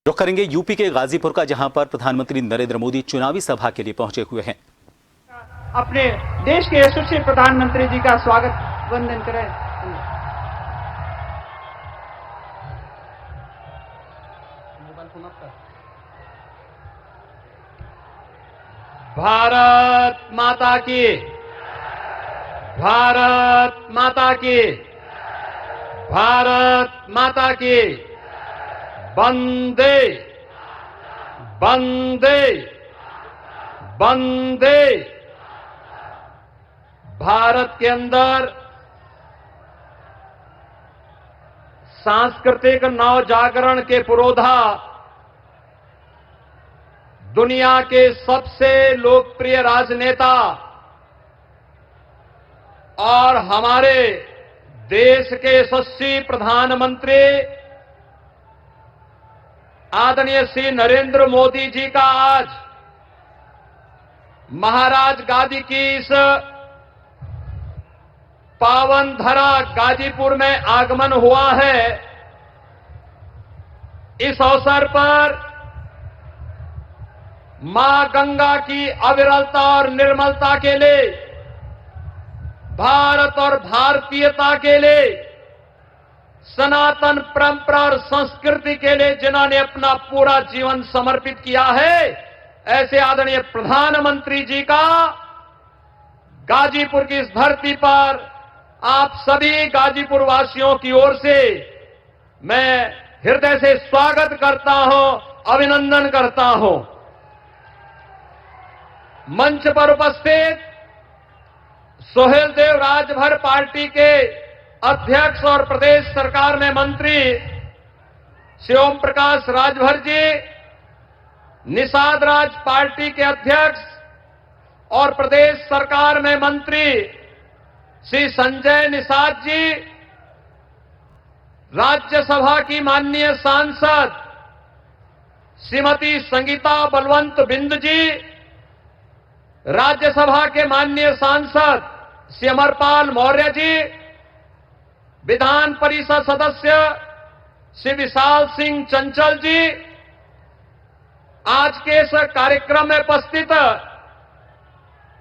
रुख करेंगे यूपी के गाजीपुर का, जहां पर प्रधानमंत्री नरेंद्र मोदी चुनावी सभा के लिए पहुंचे हुए हैं। अपने देश के यशस्वी प्रधानमंत्री जी का स्वागत वंदन करें। भारत माता की, भारत माता की, भारत माता की, वंदे वंदे वंदे। भारत के अंदर सांस्कृतिक नव जागरण के पुरोधा दुनिया के सबसे लोकप्रिय राजनेता और हमारे देश के यशस्वी प्रधानमंत्री आदरणीय श्री नरेंद्र मोदी जी का आज महाराज गादी की इस पावन धरा गाजीपुर में आगमन हुआ है। इस अवसर पर मां गंगा की अविरलता और निर्मलता के लिए, भारत और भारतीयता के लिए, सनातन परंपरा और संस्कृति के लिए जिन्होंने अपना पूरा जीवन समर्पित किया है, ऐसे आदरणीय प्रधानमंत्री जी का गाजीपुर की इस धरती पर आप सभी गाजीपुर वासियों की ओर से मैं हृदय से स्वागत करता हूं, अभिनंदन करता हूं। मंच पर उपस्थित सोहेल देव राजभर पार्टी के अध्यक्ष और प्रदेश सरकार में मंत्री श्री ओम प्रकाश राजभर जी, निषाद राज पार्टी के अध्यक्ष और प्रदेश सरकार में मंत्री श्री संजय निषाद जी, राज्यसभा की माननीय सांसद श्रीमती संगीता बलवंत बिंद जी, राज्यसभा के माननीय सांसद श्री अमरपाल मौर्य जी, विधान परिषद सदस्य श्री विशाल सिंह चंचल जी, आज के इस कार्यक्रम में उपस्थित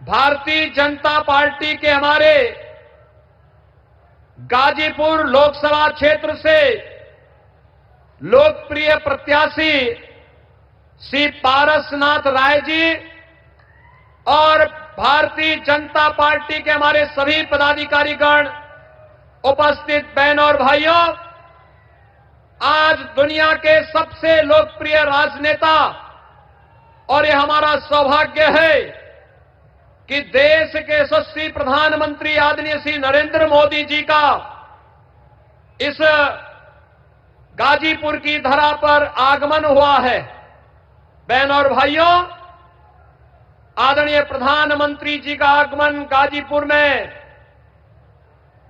भारतीय जनता पार्टी के हमारे गाजीपुर लोकसभा क्षेत्र से लोकप्रिय प्रत्याशी श्री पारसनाथ राय जी और भारतीय जनता पार्टी के हमारे सभी पदाधिकारीगण, उपस्थित बहनों और भाइयों, आज दुनिया के सबसे लोकप्रिय राजनेता, और यह हमारा सौभाग्य है कि देश के यशस्वी प्रधानमंत्री आदरणीय श्री नरेंद्र मोदी जी का इस गाजीपुर की धरा पर आगमन हुआ है। बहनों और भाइयों, आदरणीय प्रधानमंत्री जी का आगमन गाजीपुर में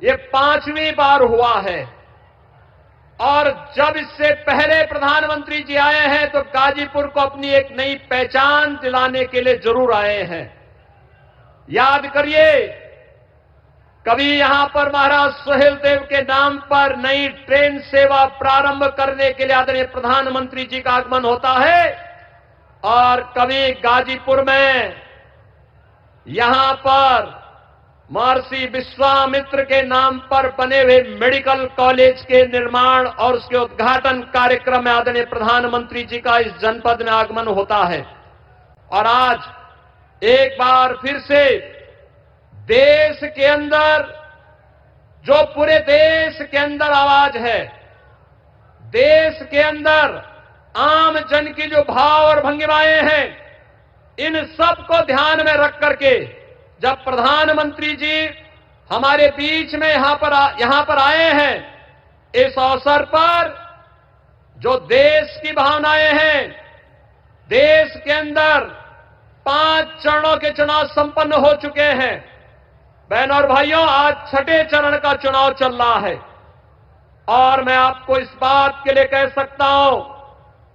ये 5वीं बार हुआ है, और जब इससे पहले प्रधानमंत्री जी आए हैं तो गाजीपुर को अपनी एक नई पहचान दिलाने के लिए जरूर आए हैं। याद करिए, कभी यहां पर महाराज सोहेल देव के नाम पर नई ट्रेन सेवा प्रारंभ करने के लिए आदरणीय प्रधानमंत्री जी का आगमन होता है, और कभी गाजीपुर में यहां पर महर्षि विश्वामित्र के नाम पर बने हुए मेडिकल कॉलेज के निर्माण और उसके उद्घाटन कार्यक्रम में आदरणीय प्रधानमंत्री जी का इस जनपद में आगमन होता है। और आज एक बार फिर से देश के अंदर, जो पूरे देश के अंदर आवाज है, देश के अंदर आम जन की जो भाव और भंगिमाएं हैं, इन सब को ध्यान में रख करके जब प्रधानमंत्री जी हमारे बीच में यहां पर आए हैं, इस अवसर पर जो देश की भावनाएं हैं, देश के अंदर 5 चरणों के चुनाव संपन्न हो चुके हैं। बहनों और भाइयों, आज 6ठे चरण का चुनाव चल रहा है, और मैं आपको इस बात के लिए कह सकता हूं,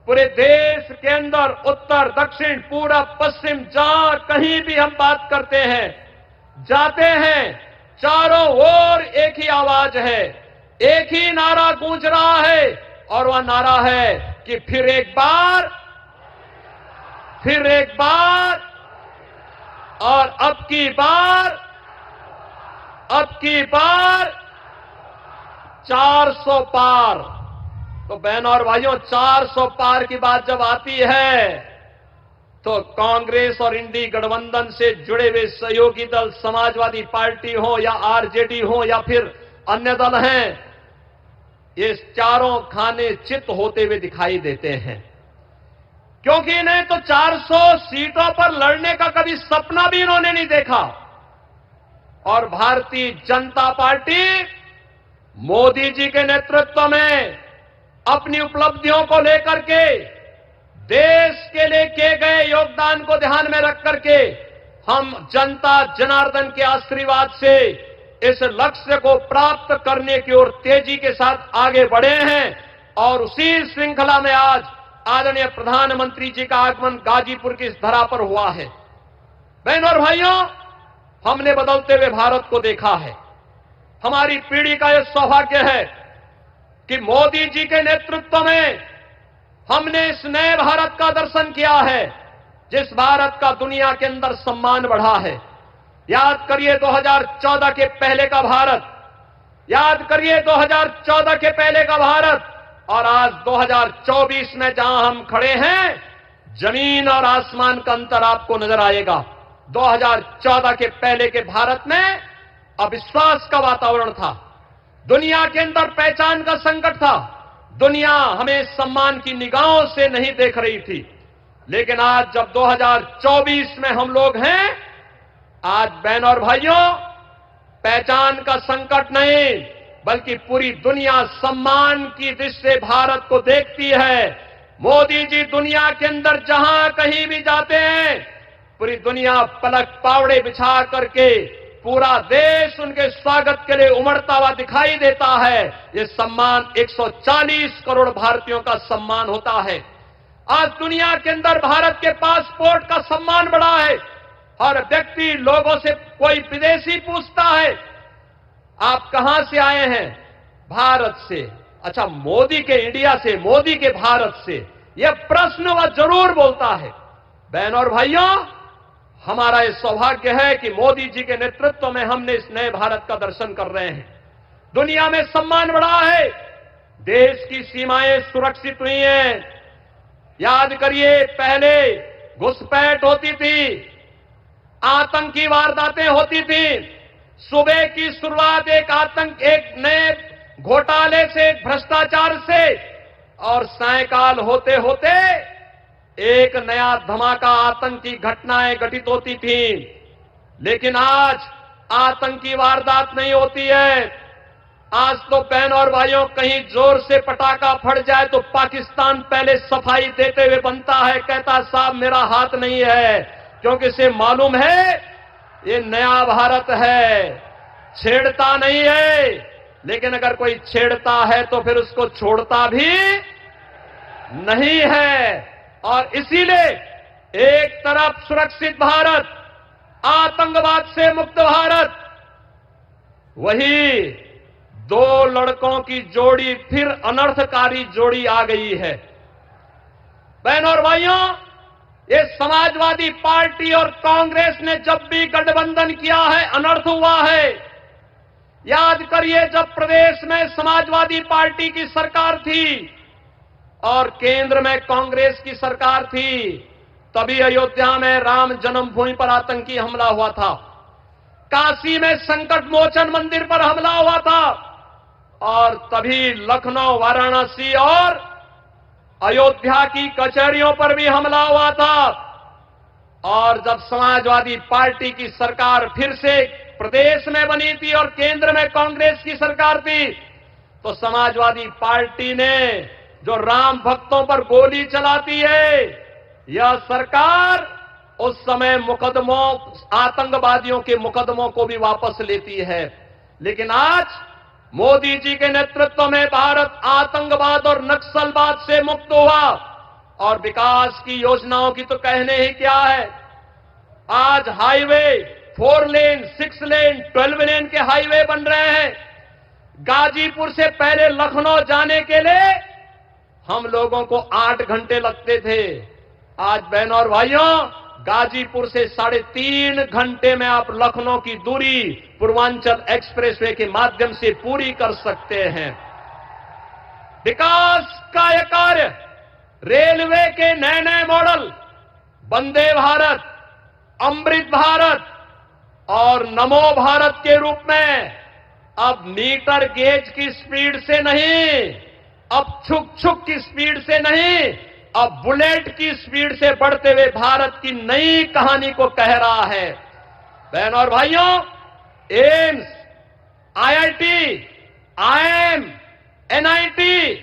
पूरे देश के अंदर उत्तर, दक्षिण, पूरब, पश्चिम, जहां कहीं भी हम बात करते हैं, जाते हैं, चारों ओर एक ही आवाज है, एक ही नारा गूंज रहा है, और वह नारा है कि फिर एक बार और अब की बार 400 पार। तो बहनों और भाइयों, 400 पार की बात जब आती है तो कांग्रेस और इंडी गठबंधन से जुड़े हुए सहयोगी दल, समाजवादी पार्टी हो या आरजेडी हो या फिर अन्य दल हैं, ये चारों खाने चित होते हुए दिखाई देते हैं, क्योंकि इन्हें तो 400 सीटों पर लड़ने का कभी सपना भी इन्होंने नहीं देखा। और भारतीय जनता पार्टी मोदी जी के नेतृत्व में अपनी उपलब्धियों को लेकर के, देश के लिए किए गए योगदान को ध्यान में रख करके हम जनता जनार्दन के आशीर्वाद से इस लक्ष्य को प्राप्त करने की ओर तेजी के साथ आगे बढ़े हैं। और उसी श्रृंखला में आज आदरणीय प्रधानमंत्री जी का आगमन गाजीपुर की इस धरा पर हुआ है। बहनों और भाइयों, हमने बदलते हुए भारत को देखा है। हमारी पीढ़ी का यह सौभाग्य है कि मोदी जी के नेतृत्व में हमने इस नए भारत का दर्शन किया है, जिस भारत का दुनिया के अंदर सम्मान बढ़ा है। याद करिए 2014 के पहले का भारत, याद करिए 2014 के पहले का भारत और आज 2024 में जहां हम खड़े हैं, जमीन और आसमान का अंतर आपको नजर आएगा। 2014 के पहले के भारत में अविश्वास का वातावरण था, दुनिया के अंदर पहचान का संकट था, दुनिया हमें सम्मान की निगाहों से नहीं देख रही थी। लेकिन आज जब 2024 में हम लोग हैं, आज बहनों और भाइयों, पहचान का संकट नहीं बल्कि पूरी दुनिया सम्मान की दृष्टि से भारत को देखती है। मोदी जी दुनिया के अंदर जहां कहीं भी जाते हैं, पूरी दुनिया पलक पावड़े बिछा करके, पूरा देश उनके स्वागत के लिए उमड़ता हुआ दिखाई देता है। ये सम्मान 140 करोड़ भारतीयों का सम्मान होता है। आज दुनिया के अंदर भारत के पासपोर्ट का सम्मान बढ़ा है। हर व्यक्ति, लोगों से कोई विदेशी पूछता है, आप कहां से आए हैं? भारत से। अच्छा, मोदी के इंडिया से, मोदी के भारत से, यह प्रश्न वह जरूर बोलता है। बहनों और भाइयों, हमारा यह सौभाग्य है कि मोदी जी के नेतृत्व में हमने इस नए भारत का दर्शन कर रहे हैं। दुनिया में सम्मान बढ़ा है, देश की सीमाएं सुरक्षित हुई हैं। याद करिए, पहले घुसपैठ होती थी, आतंकी वारदातें होती थी। सुबह की शुरुआत एक नए घोटाले से, भ्रष्टाचार से, और सायकाल होते होते एक नया धमाका आतंकी घटनाएं घटित होती थी। लेकिन आज आतंकी वारदात नहीं होती है। आज तो बहनों और भाइयों, कहीं जोर से पटाखा फट जाए तो पाकिस्तान पहले सफाई देते हुए बनता है, कहता साहब मेरा हाथ नहीं है, क्योंकि इसे मालूम है ये नया भारत है, छेड़ता नहीं है। लेकिन अगर कोई छेड़ता है तो फिर उसको छोड़ता भी नहीं है। और इसीलिए एक तरफ सुरक्षित भारत, आतंकवाद से मुक्त भारत, वही दो लड़कों की जोड़ी, फिर अनर्थकारी जोड़ी आ गई है। बहनों और भाइयों, ये समाजवादी पार्टी और कांग्रेस ने जब भी गठबंधन किया है, अनर्थ हुआ है। याद करिए, जब प्रदेश में समाजवादी पार्टी की सरकार थी और केंद्र में कांग्रेस की सरकार थी, तभी अयोध्या में राम जन्मभूमि पर आतंकी हमला हुआ था, काशी में संकट मोचन मंदिर पर हमला हुआ था, और तभी लखनऊ, वाराणसी और अयोध्या की कचहरियों पर भी हमला हुआ था। और जब समाजवादी पार्टी की सरकार फिर से प्रदेश में बनी थी और केंद्र में कांग्रेस की सरकार थी, तो समाजवादी पार्टी ने जो राम भक्तों पर गोली चलाती है, यह सरकार उस समय मुकदमों, आतंकवादियों के मुकदमों को भी वापस लेती है। लेकिन आज मोदी जी के नेतृत्व में भारत आतंकवाद और नक्सलवाद से मुक्त हुआ, और विकास की योजनाओं की तो कहने ही क्या है। आज हाईवे 4 लेन, 6 लेन, 12 लेन के हाईवे बन रहे हैं। गाजीपुर से पहले लखनऊ जाने के लिए हम लोगों को 8 घंटे लगते थे। आज बहनों और भाइयों, गाजीपुर से 3.5 घंटे में आप लखनऊ की दूरी पूर्वांचल एक्सप्रेसवे के माध्यम से पूरी कर सकते हैं। विकास का यह कार्य, रेलवे के नए नए मॉडल, वंदे भारत, अमृत भारत और नमो भारत के रूप में अब मीटर गेज की स्पीड से नहीं, अब छुक छुक की स्पीड से नहीं, अब बुलेट की स्पीड से बढ़ते हुए भारत की नई कहानी को कह रहा है। बहनों और भाइयों, AIIMS, IIT, IIM, NIT,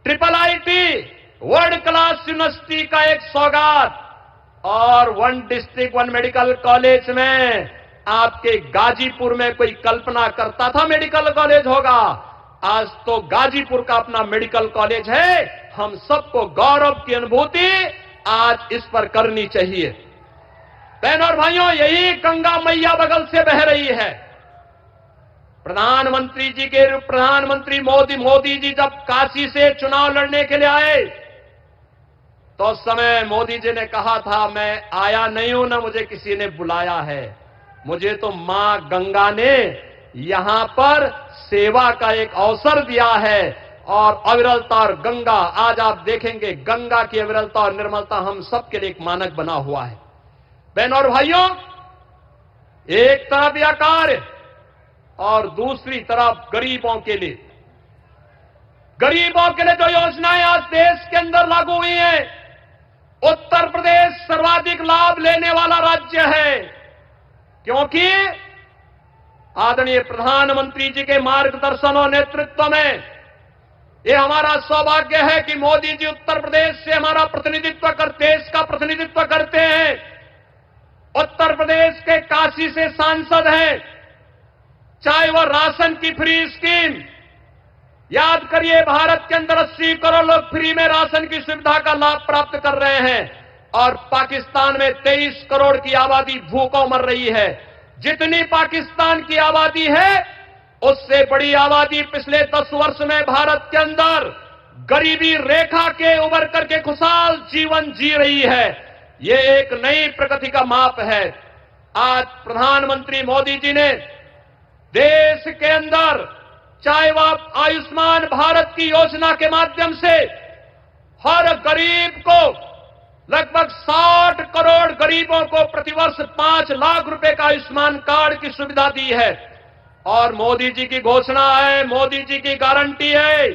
triple IT, world class university का एक सौगात, और 1 डिस्ट्रिक्ट 1 मेडिकल कॉलेज में आपके गाजीपुर में कोई कल्पना करता था मेडिकल कॉलेज होगा? आज तो गाजीपुर का अपना मेडिकल कॉलेज है। हम सबको गौरव की अनुभूति आज इस पर करनी चाहिए। बहनों और भाइयों, यही गंगा मैया बगल से बह रही है। प्रधानमंत्री मोदी जी जब काशी से चुनाव लड़ने के लिए आए तो उस समय मोदी जी ने कहा था, मैं आया नहीं हूं, ना मुझे किसी ने बुलाया है, मुझे तो मां गंगा ने यहां पर सेवा का एक अवसर दिया है। और अविरलता और गंगा, आज आप देखेंगे गंगा की अविरलता और निर्मलता हम सबके लिए एक मानक बना हुआ है। बहनों और भाइयों, एक तरफ यह कार्य और दूसरी तरफ गरीबों के लिए जो योजनाएं आज देश के अंदर लागू हुई हैं, उत्तर प्रदेश सर्वाधिक लाभ लेने वाला राज्य है, क्योंकि आदरणीय प्रधानमंत्री जी के मार्गदर्शन और नेतृत्व में यह हमारा सौभाग्य है कि मोदी जी उत्तर प्रदेश से हमारा प्रतिनिधित्व कर, देश का प्रतिनिधित्व करते हैं। उत्तर प्रदेश के काशी से सांसद हैं, चाहे वह राशन की फ्री स्कीम, याद करिए भारत के अंदर 80 करोड़ लोग फ्री में राशन की सुविधा का लाभ प्राप्त कर रहे हैं, और पाकिस्तान में 23 करोड़ की आबादी भूखों मर रही है। जितनी पाकिस्तान की आबादी है, उससे बड़ी आबादी पिछले 10 वर्ष में भारत के अंदर गरीबी रेखा के उबर करके खुशहाल जीवन जी रही है। ये एक नई प्रगति का माप है। आज प्रधानमंत्री मोदी जी ने देश के अंदर, चाहे वह आयुष्मान भारत की योजना के माध्यम से हर गरीब को, लगभग 60 करोड़ गरीबों को प्रतिवर्ष 5 लाख रुपए का आयुष्मान कार्ड की सुविधा दी है। और मोदी जी की घोषणा है, मोदी जी की गारंटी है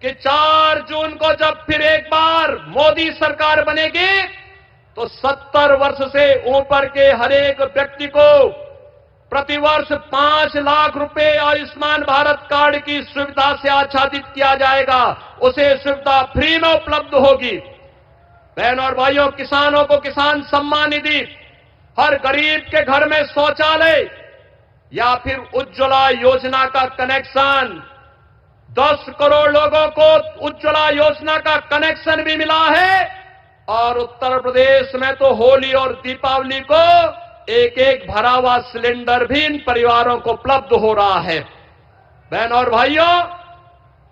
कि 4 जून को जब फिर एक बार मोदी सरकार बनेगी तो 70 वर्ष से ऊपर के हर एक व्यक्ति को प्रतिवर्ष 5 लाख रुपए आयुष्मान भारत कार्ड की सुविधा से आच्छादित किया जाएगा। उसे सुविधा फ्री में उपलब्ध होगी। बहनों और भाइयों, किसानों को किसान सम्मान निधि, हर गरीब के घर में शौचालय या फिर उज्ज्वला योजना का कनेक्शन, 10 करोड़ लोगों को उज्ज्वला योजना का कनेक्शन भी मिला है। और उत्तर प्रदेश में तो होली और दीपावली को एक भरा हुआ सिलेंडर भी इन परिवारों को उपलब्ध हो रहा है। बहनों और भाइयों,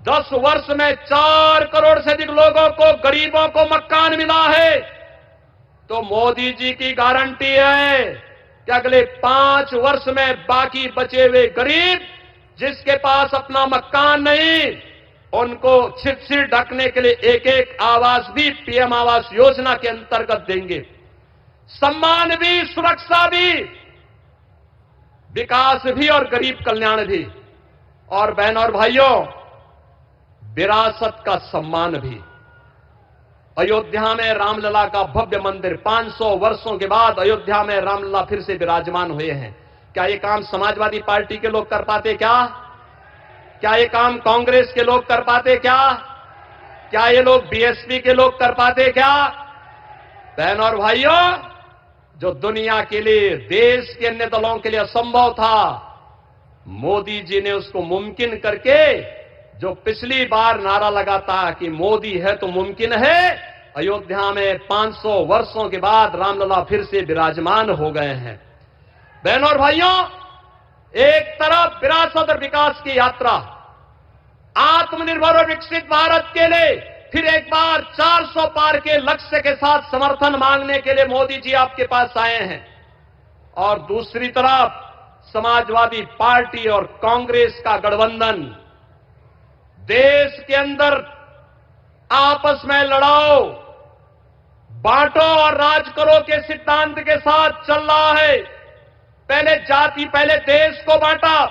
10 वर्ष में 4 करोड़ से अधिक लोगों को, गरीबों को मकान मिला है। तो मोदी जी की गारंटी है कि अगले 5 वर्ष में बाकी बचे हुए गरीब, जिसके पास अपना मकान नहीं, उनको छित ढकने के लिए एक आवास भी पीएम आवास योजना के अंतर्गत देंगे। सम्मान भी, सुरक्षा भी, विकास भी और गरीब कल्याण भी। और बहनों और भाइयों, विरासत का सम्मान भी। अयोध्या में रामलला का भव्य मंदिर, 500 वर्षों के बाद अयोध्या में रामलला फिर से विराजमान हुए हैं। क्या ये काम समाजवादी पार्टी के लोग कर पाते? क्या ये काम कांग्रेस के लोग कर पाते? क्या ये लोग बीएसपी के लोग कर पाते? बहनों और भाइयों, जो दुनिया के लिए, देश के अन्य दलों के लिए असंभव था, मोदी जी ने उसको मुमकिन करके, जो पिछली बार नारा लगाता कि मोदी है तो मुमकिन है, अयोध्या में 500 वर्षों के बाद रामलला फिर से विराजमान हो गए हैं। बहनों और भाइयों, एक तरफ विरासत और विकास की यात्रा, आत्मनिर्भर और विकसित भारत के लिए फिर एक बार 400 पार के लक्ष्य के साथ समर्थन मांगने के लिए मोदी जी आपके पास आए हैं। और दूसरी तरफ समाजवादी पार्टी और कांग्रेस का गठबंधन देश के अंदर आपस में लड़ाओ, बांटो और राज करो के सिद्धांत के साथ चल रहा है। पहले देश को बांटा,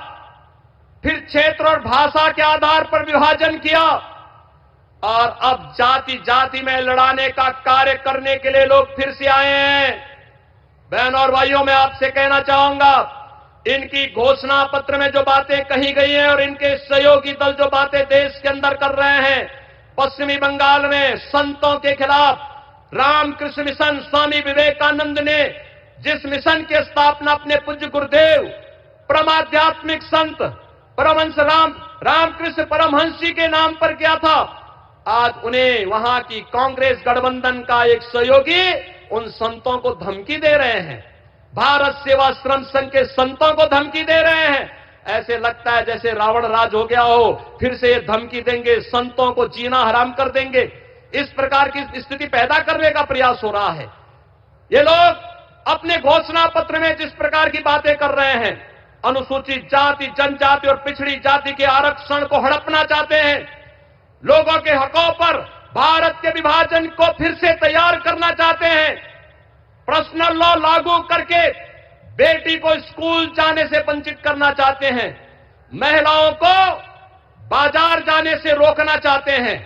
फिर क्षेत्र और भाषा के आधार पर विभाजन किया, और अब जाति जाति में लड़ाने का कार्य करने के लिए लोग फिर से आए हैं। बहन और भाइयों, मैं आपसे कहना चाहूंगा, इनकी घोषणा पत्र में जो बातें कही गई हैं और इनके सहयोगी दल जो बातें देश के अंदर कर रहे हैं, पश्चिमी बंगाल में संतों के खिलाफ रामकृष्ण मिशन, स्वामी विवेकानंद ने जिस मिशन की स्थापना अपने पूज्य गुरुदेव परमाध्यात्मिक संत परमहंस रामकृष्ण परमहंसी के नाम पर किया था, आज उन्हें वहां की कांग्रेस गठबंधन का एक सहयोगी उन संतों को धमकी दे रहे हैं। भारत सेवाश्रम संघ के संतों को धमकी दे रहे हैं। ऐसे लगता है जैसे रावण राज हो गया हो, फिर से ये धमकी देंगे, संतों को जीना हराम कर देंगे। इस प्रकार की स्थिति पैदा करने का प्रयास हो रहा है। ये लोग अपने घोषणा पत्र में जिस प्रकार की बातें कर रहे हैं, अनुसूचित जाति, जनजाति और पिछड़ी जाति के आरक्षण को हड़पना चाहते हैं, लोगों के हकों पर भारत के विभाजन को फिर से तैयार करना चाहते हैं, पर्सनल लॉ लागू करके बेटी को स्कूल जाने से वंचित करना चाहते हैं, महिलाओं को बाजार जाने से रोकना चाहते हैं,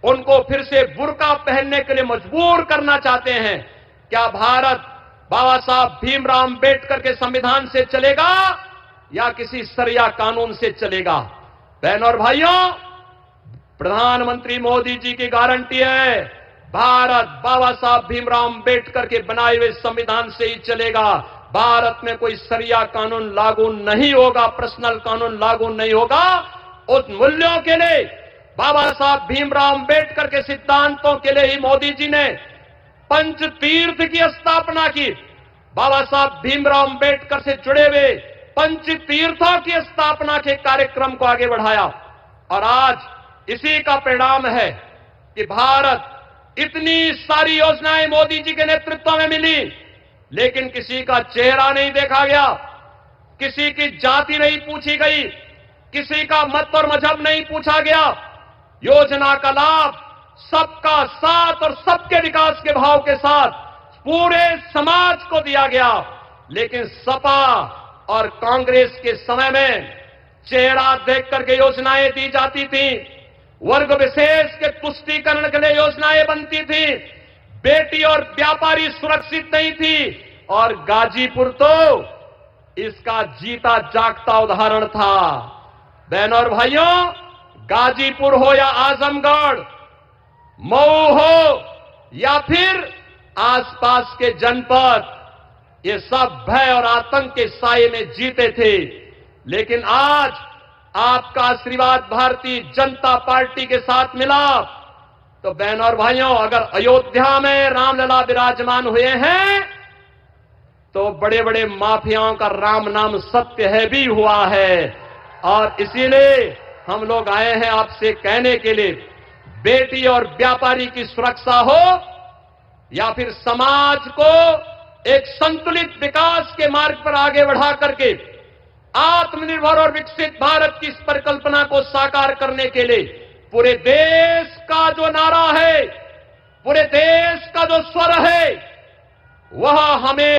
उनको फिर से बुर्का पहनने के लिए मजबूर करना चाहते हैं। क्या भारत बाबा साहब भीमराव अंबेडकर के संविधान से चलेगा या किसी शरिया कानून से चलेगा? बहनों और भाइयों, प्रधानमंत्री मोदी जी की गारंटी है, भारत बाबा साहब भीमराव अंबेडकर के बनाए हुए संविधान से ही चलेगा। भारत में कोई शरिया कानून लागू नहीं होगा, पर्सनल कानून लागू नहीं होगा। उस मूल्यों के लिए, बाबा साहब भीमराव अंबेडकर के सिद्धांतों के लिए ही मोदी जी ने पंच तीर्थ की स्थापना की। बाबा साहब भीमराव अंबेडकर से जुड़े हुए पंच तीर्थों की स्थापना के कार्यक्रम को आगे बढ़ाया, और आज इसी का परिणाम है कि भारत इतनी सारी योजनाएं मोदी जी के नेतृत्व में मिली, लेकिन किसी का चेहरा नहीं देखा गया, किसी की जाति नहीं पूछी गई, किसी का मत और मजहब नहीं पूछा गया। योजना का लाभ सबका साथ और सबके विकास के भाव के साथ पूरे समाज को दिया गया। लेकिन सपा और कांग्रेस के समय में चेहरा देख करके योजनाएं दी जाती थी, वर्ग विशेष के तुष्टीकरण के लिए योजनाएं बनती थी, बेटी और व्यापारी सुरक्षित नहीं थी, और गाजीपुर तो इसका जीता जागता उदाहरण था। बहनों और भाइयों, गाजीपुर हो या आजमगढ़, मऊ हो या फिर आसपास के जनपद, ये सब भय और आतंक के साये में जीते थे। लेकिन आज आपका आशीर्वाद भारतीय जनता पार्टी के साथ मिला, तो बहनों और भाइयों, अगर अयोध्या में रामलला विराजमान हुए हैं, तो बड़े बड़े माफियाओं का राम नाम सत्य है भी हुआ है। और इसीलिए हम लोग आए हैं आपसे कहने के लिए, बेटी और व्यापारी की सुरक्षा हो या फिर समाज को एक संतुलित विकास के मार्ग पर आगे बढ़ा करके आत्मनिर्भर और विकसित भारत की इस परिकल्पना को साकार करने के लिए पूरे देश का जो नारा है, पूरे देश का जो स्वर है, वह हमें